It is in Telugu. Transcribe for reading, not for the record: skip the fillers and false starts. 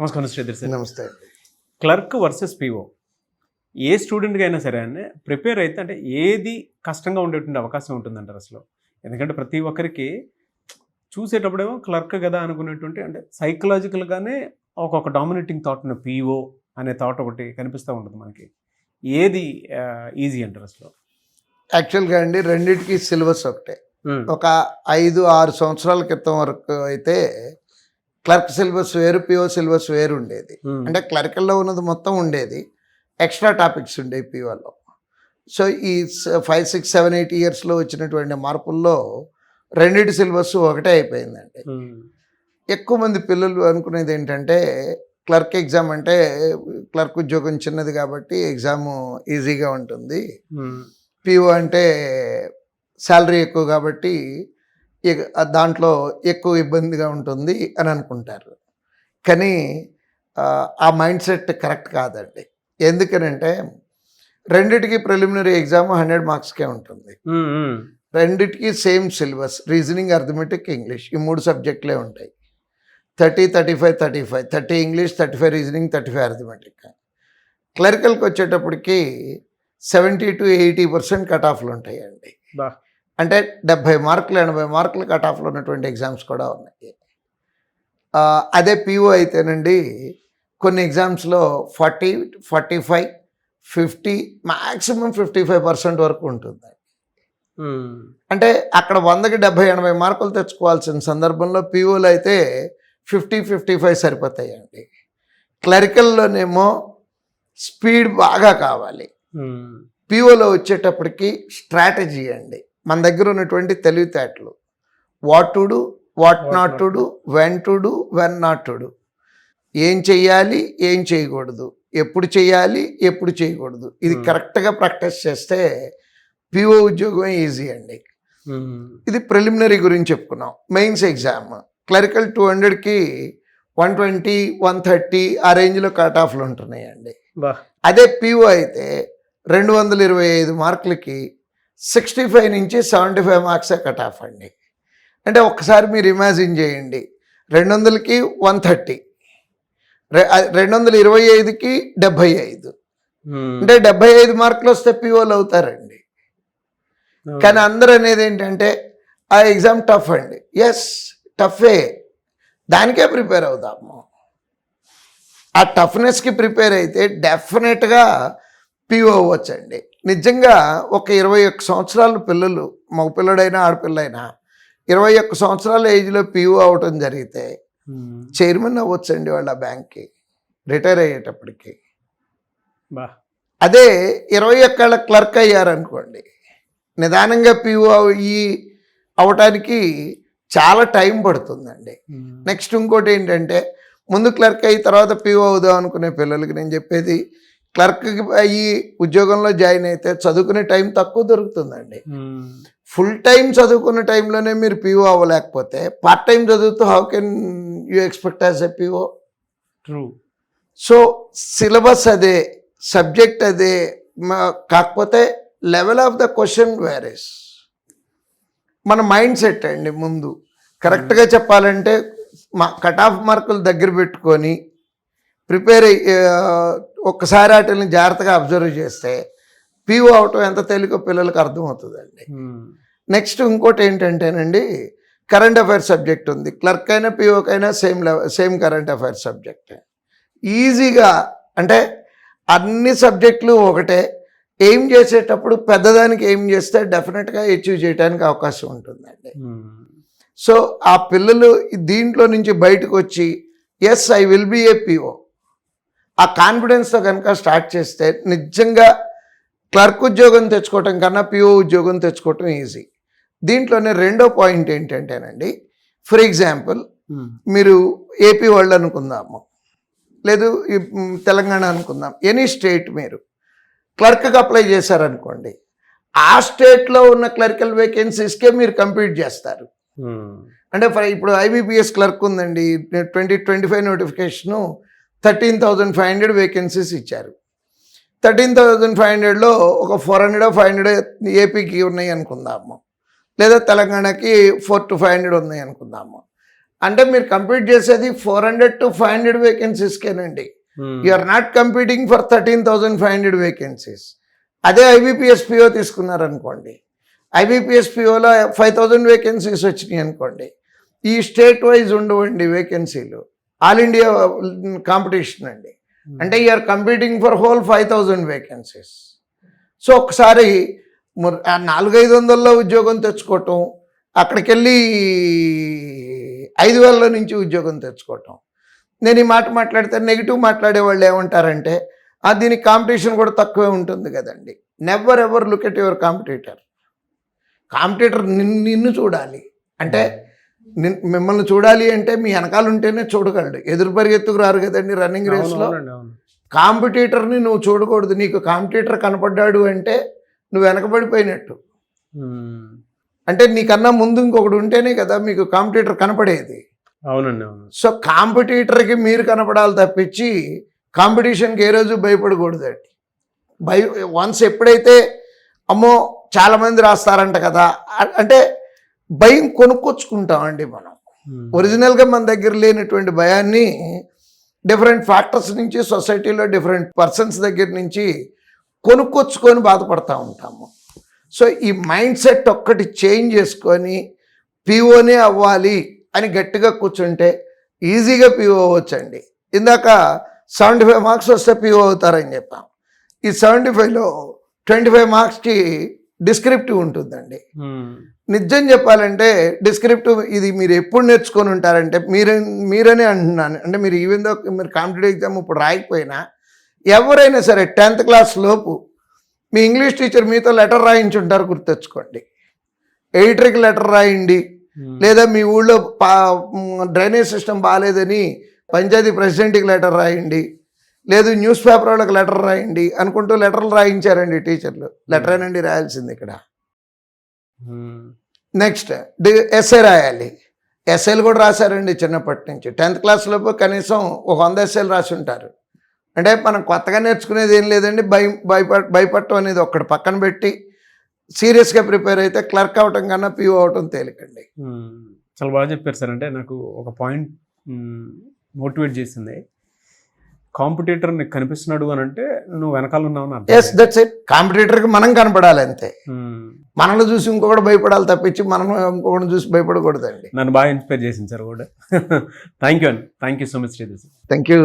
నమస్కారం శ్రీధర్ సార్. నమస్తే అండి. క్లర్క్ వర్సెస్ పిఓ ఏ స్టూడెంట్కి అయినా సరే అండి ప్రిపేర్ అయితే అంటే ఏది కష్టంగా ఉండేటువంటి అవకాశం ఉంటుందంటారు అసలు? ఎందుకంటే ప్రతి ఒక్కరికి చూసేటప్పుడేమో క్లర్క్ కదా అనుకునేటువంటి అంటే సైకలాజికల్గానే ఒక డామినేటింగ్ థాట్ ఉన్న పిఓ అనే థాట్ ఒకటి కనిపిస్తూ ఉంటుంది మనకి. ఏది ఈజీ అంటారు అసలు? యాక్చువల్గా అండి రెండింటికి సిలబస్ ఒకటే. ఒక 5-6 సంవత్సరాల క్రితం వరకు అయితే క్లర్క్ సిలబస్ వేరు, పిఓ సిలబస్ వేరు ఉండేది. అంటే క్లర్కల్లో ఉన్నది మొత్తం ఉండేది, ఎక్స్ట్రా టాపిక్స్ ఉండేవి పిఓలో. సో ఈ 5, 6, 7, 8 ఇయర్స్లో వచ్చినటువంటి మార్పుల్లో రెండింటి సిలబస్ ఒకటే అయిపోయిందండి. ఎక్కువ మంది పిల్లలు అనుకునేది ఏంటంటే క్లర్క్ ఎగ్జామ్ అంటే క్లర్క్ ఉద్యోగం చిన్నది కాబట్టి ఎగ్జామ్ ఈజీగా ఉంటుంది, పిఓ అంటే శాలరీ ఎక్కువ కాబట్టి దాంట్లో ఎక్కువ ఇబ్బందిగా ఉంటుంది అని అనుకుంటారు. కానీ ఆ మైండ్ సెట్ కరెక్ట్ కాదండి. ఎందుకనంటే రెండిటికి ప్రిలిమినరీ ఎగ్జామ్ 100 మార్క్స్కే ఉంటుంది. రెండిటికి same syllabus, reasoning, arithmetic, English, ఈ 3 సబ్జెక్టులే ఉంటాయి. 30, 35, 35, 30 ఇంగ్లీష్, 35 రీజనింగ్, 35 అర్థమెటిక్. క్లరికల్కి వచ్చేటప్పటికి 70 to 80% కట్ ఆఫ్లు ఉంటాయండి. అంటే 70 మార్కులు 80 మార్కులు కట్ ఆఫ్లో ఉన్నటువంటి ఎగ్జామ్స్ కూడా ఉన్నాయి. అదే పిఓ అయితేనండి కొన్ని ఎగ్జామ్స్లో 40, 45, 50, మ్యాక్సిమం 55% వరకు ఉంటుంది. అంటే అక్కడ 100కి 70, 80 మార్కులు తెచ్చుకోవాల్సిన సందర్భంలో పిఓలో అయితే 50, 55 సరిపోతాయండి. క్లరికల్లోనేమో స్పీడ్ బాగా కావాలి. పిఓలో వచ్చేటప్పటికి స్ట్రాటజీ అండి, మన దగ్గర ఉన్నటువంటి తెలివితేటలు, what to do, what not to do, when to do, when not to do, ఏం చెయ్యాలి, ఏం చేయకూడదు, ఎప్పుడు చేయాలి, ఎప్పుడు చేయకూడదు, ఇది కరెక్ట్గా ప్రాక్టీస్ చేస్తే పిఓ ఉద్యోగం ఈజీ అండి. ఇది ప్రిలిమినరీ గురించి చెప్పుకున్నాం. మెయిన్స్ ఎగ్జామ్ క్లరికల్ 200కి 120, 130 ఆ రేంజ్లో కట్ ఆఫ్లు ఉంటున్నాయండి. అదే పిఓ అయితే 225 మార్కులకి 65 నుంచి 75 మార్క్సే కట్ ఆఫ్ అండి. అంటే ఒక్కసారి మీరు ఇమాజిన్ చేయండి, 200కి 130, 225కి 75, అంటే 75 మార్కులు వస్తే పిఓలు అవుతారండి. కానీ అందరూ అనేది ఏంటంటే ఆ ఎగ్జామ్ టఫ్ అండి. ఎస్, టఫే, దానికే ప్రిపేర్ అవుతాము. ఆ టఫ్నెస్కి ప్రిపేర్ అయితే డెఫినెట్గా పిఓ అవ్వచ్చండి. నిజంగా ఒక 21 సంవత్సరాల పిల్లలు, మగ పిల్లడైనా ఆడపిల్లైనా 21 సంవత్సరాల ఏజ్లో పిఓ అవ్వటం జరిగితే చైర్మన్ అవ్వచ్చండి వాళ్ళ బ్యాంక్కి రిటైర్ అయ్యేటప్పటికి. అదే 21 ఏళ్ళ క్లర్క్ అయ్యారనుకోండి, నిదానంగా పిఓ అవ్వటానికి చాలా టైం పడుతుందండి. నెక్స్ట్ ఇంకోటి ఏంటంటే ముందు క్లర్క్ అయిన తర్వాత పిఓ అవుదాం అనుకునే పిల్లలకి నేను చెప్పేది, క్లర్క్కి అయ్యి ఉద్యోగంలో జాయిన్ అయితే చదువుకునే టైం తక్కువ దొరుకుతుందండి. ఫుల్ టైం చదువుకున్న టైంలోనే మీరు పిఓ అవ్వలేకపోతే పార్ట్ టైం చదువుతూ how can you expect as a PO? True. So syllabus అదే, సబ్జెక్ట్ అదే, కాకపోతే level of the question whereas. మన మైండ్ సెట్ అండి ముందు కరెక్ట్గా చెప్పాలంటే కట్ ఆఫ్ మార్కులు దగ్గర పెట్టుకొని ప్రిపేర్ ఒక్కసారి వాటిని జాగ్రత్తగా అబ్జర్వ్ చేస్తే పిఓ అవటం ఎంత తేలికో పిల్లలకు అర్థమవుతుందండి. నెక్స్ట్ ఇంకోటి ఏంటంటేనండి, కరెంట్ అఫైర్స్ సబ్జెక్ట్ ఉంది. క్లర్క్ అయినా పిఓకైనా సేమ్ కరెంట్ అఫైర్స్ సబ్జెక్ట్. ఈజీగా అంటే అన్ని సబ్జెక్టులు ఒకటే, ఎయిమ్ చేసేటప్పుడు పెద్దదానికి ఎయిమ్ చేస్తే డెఫినెట్గా అచీవ్ చేయడానికి అవకాశం ఉంటుందండి. సో ఆ పిల్లలు దీంట్లో నుంచి బయటకు వచ్చి yes I will be a PO, ఆ కాన్ఫిడెన్స్తో కనుక స్టార్ట్ చేస్తే నిజంగా క్లర్క్ ఉద్యోగం తెచ్చుకోవటం కన్నా పిఓ ఉద్యోగం తెచ్చుకోవటం ఈజీ. దీంట్లోనే రెండో పాయింట్ ఏంటంటేనండి, ఫర్ ఎగ్జాంపుల్ మీరు ఏపీ వాళ్ళు అనుకుందాము, లేదు తెలంగాణ అనుకుందాం, ఎనీ స్టేట్ మీరు క్లర్క్కి అప్లై చేశారనుకోండి, ఆ స్టేట్లో ఉన్న క్లరికల్ వేకెన్సీస్కే మీరు కంప్లీట్ చేస్తారు. అంటే ఇప్పుడు ఐబీపీఎస్ క్లర్క్ ఉందండి, 2025 నోటిఫికేషను 13,500 వేకెన్సీస్ ఇచ్చారు. 13,500లో ఒక 400, 500 ఏపీకి ఉన్నాయి అనుకుందాము, లేదా తెలంగాణకి 400 to 500 ఉన్నాయి అనుకుందాము. అంటే మీరు కంపీట్ చేసేది 400 to 500 వేకెన్సీస్కేనండి. You are not competing for 13,500 vacancies. అదే ఐబీపీఎస్ పిఓ తీసుకున్నారనుకోండి, ఐబీపీఎస్ పిఓలో 5,000 వేకెన్సీస్ వచ్చినాయి అనుకోండి, ఈ స్టేట్ వైజ్ ఉండవండి వేకెన్సీలు, ఆల్ ఇండియా కాంపిటీషన్ అండి. అంటే you're competing for whole 5,000 vacancies. So ఒకసారి 400-500లో ఉద్యోగం తెచ్చుకోవటం, అక్కడికి వెళ్ళి 5,000 నుంచి ఉద్యోగం తెచ్చుకోవటం. నేను ఈ మాట మాట్లాడితే నెగిటివ్ మాట్లాడే వాళ్ళు ఏమంటారంటే దీనికి కాంపిటీషన్ కూడా తక్కువే ఉంటుంది కదండి. Never ever look at your competitor. Competitor నిన్ను చూడాలి అంటే, మిమ్మల్ని చూడాలి అంటే మీ వెనకాల ఉంటేనే చూడగలడు. ఎదురు పరిగెత్తుకు రారు కదండి రన్నింగ్ రేస్లో. కాంపిటీటర్ని నువ్వు చూడకూడదు. నీకు కాంపిటీటర్ కనపడ్డాడు అంటే నువ్వు వెనకబడిపోయినట్టు. అంటే నీకన్నా ముందు ఇంకొకడు ఉంటేనే కదా మీకు కాంపిటీటర్ కనపడేది. అవునండి, అవును. సో కాంపిటీటర్కి మీరు కనపడాలి తప్పించి కాంపిటీషన్కి ఏ రోజు భయపడకూడదండి. వన్స్ ఎప్పుడైతే అమ్మో చాలామంది రాస్తారంట కదా అంటే భయం కొనుక్కొచ్చుకుంటామండి మనం. ఒరిజినల్గా మన దగ్గర లేనటువంటి భయాన్ని డిఫరెంట్ ఫ్యాక్టర్స్ నుంచి, సొసైటీలో డిఫరెంట్ పర్సన్స్ దగ్గర నుంచి కొనుక్కొచ్చుకొని బాధపడతా ఉంటాము. సో ఈ మైండ్ సెట్ ఒక్కటి చేంజ్ చేసుకొని పిఓనే అవ్వాలి అని గట్టిగా కూర్చుంటే ఈజీగా పిఓ అవ్వచ్చండి. ఇందాక 75 మార్క్స్ వస్తే పిఓ అవుతారని చెప్పాం. ఈ 75లో 25 మార్క్స్కి డిస్క్రిప్టివ్ ఉంటుందండి. నిజం చెప్పాలంటే డిస్క్రిప్టివ్ ఇది మీరు ఎప్పుడు నేర్చుకొని ఉంటారంటే మీరనే అంటున్నాను. అంటే మీరు ఈవెన్ దో మీరు కాంపిటేటివ్ ఎగ్జామ్ ఇప్పుడు రాయకపోయినా ఎవరైనా సరే 10th క్లాస్ లోపు మీ ఇంగ్లీష్ టీచర్ మీతో లెటర్ రాయించుంటారు, గుర్తెచ్చుకోండి. ఎడిటర్కి లెటర్ రాయండి, లేదా మీ ఊళ్ళో డ్రైనేజ్ సిస్టమ్ బాగాలేదని పంచాయతీ ప్రెసిడెంట్కి లెటర్ రాయండి, లేదు న్యూస్ పేపర్ వాళ్ళకి లెటర్ రాయండి అనుకుంటూ లెటర్లు రాయించారండి టీచర్లు. లెటరేనండి రాయాల్సింది ఇక్కడ. నెక్స్ట్ ఎస్ఏ రాయాలి. ఎస్ఏలు కూడా రాశారండి చిన్నప్పటి నుంచి. 10th క్లాస్ లోపు కనీసం ఒక 100 ఎస్ఏలు రాసి ఉంటారు. అంటే మనం కొత్తగా నేర్చుకునేది ఏం లేదండి. భయపడటం అనేది ఒక్కటి పక్కన పెట్టి సీరియస్గా ప్రిపేర్ అయితే క్లర్క్ అవటం కన్నా పిఓ అవటం తేలికండి. చాలా బాగా చెప్పారు సార్. అంటే నాకు ఒక పాయింట్ మోటివేట్ చేసింది. కాంపిటీటర్ నీకు కనిపిస్తున్నాడు అని అంటే నువ్వు వెనకాల ఉన్నావు. Yes, that's it. కాంపిటీటర్కి మనం కనపడాలి అంతే. మనల్ని చూసి ఇంకొకటి భయపడాలి తప్పించి మనం ఇంకొకటి చూసి భయపడకూడదండి. నన్ను బాగా ఇన్స్పైర్ చేసింది సార్ కూడా. థ్యాంక్ యూ అండి. Thank you so much Sridhar sir. Thank you.